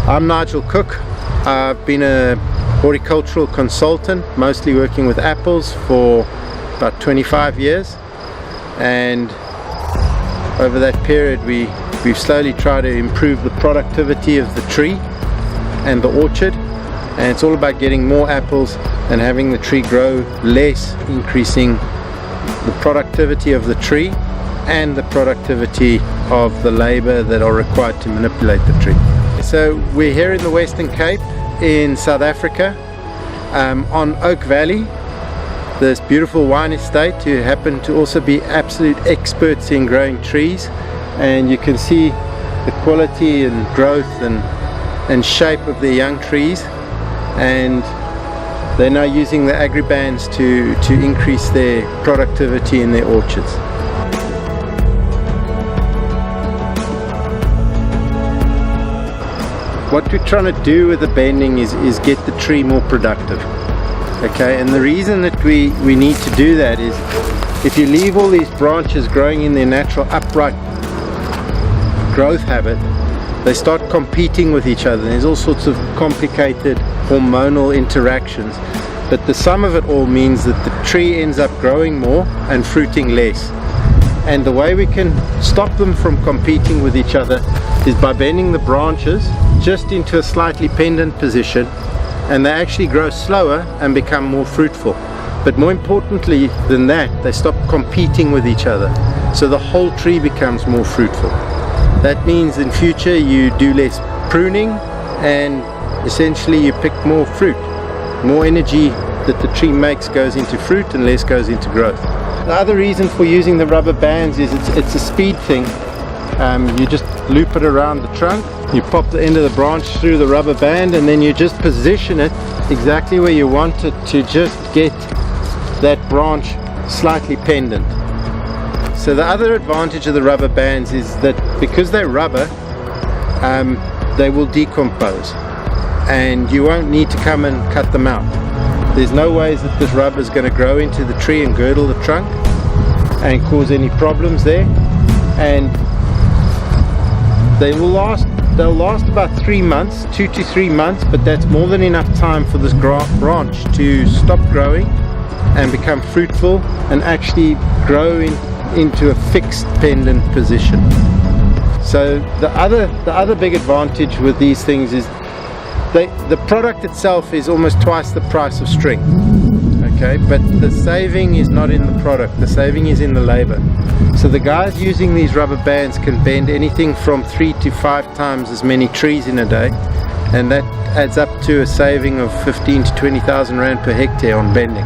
I'm Nigel Cook. I've been a horticultural consultant, mostly working with apples for about 25 years, and over that period we've slowly tried to improve the productivity of the tree and the orchard, and it's all about getting more apples and having the tree grow less, increasing the productivity of the tree and the productivity of the labor that are required to manipulate the tree. So we're here in the Western Cape in South Africa, on Oak Valley, this beautiful wine estate, who happen to also be absolute experts in growing trees, and you can see the quality and growth and shape of the young trees, and they're now using the Agribands to increase their productivity in their orchards. What we're trying to do with the bending is get the tree more productive. Okay, and the reason that we need to do that is if you leave all these branches growing in their natural upright growth habit, they start competing with each other. There's all sorts of complicated hormonal interactions, but the sum of it all means that the tree ends up growing more and fruiting less. And the way we can stop them from competing with each other is by bending the branches just into a slightly pendant position, and they actually grow slower and become more fruitful. But more importantly than that, they stop competing with each other, so the whole tree becomes more fruitful. That means in future you do less pruning, and essentially you pick more fruit. More energy that the tree makes goes into fruit and less goes into growth. The other reason for using the rubber bands is it's a speed thing. You just loop it around the trunk, you pop the end of the branch through the rubber band, and then you just position it exactly where you want it to just get that branch slightly pendant. So the other advantage of the rubber bands is that because they're rubber, they will decompose, and you won't need to come and cut them out. There's no ways that this rubber is going to grow into the tree and girdle the trunk and cause any problems there, and they'll last about 3 months, 2 to 3 months, but that's more than enough time for this branch to stop growing and become fruitful and actually grow into a fixed pendant position. So the other big advantage with these things is the product itself is almost twice the price of string. Okay, but the saving is not in the product, the saving is in the labor. So the guys using these rubber bands can bend anything from 3 to 5 times as many trees in a day, and that adds up to a saving of 15 to 20,000 rand per hectare on bending.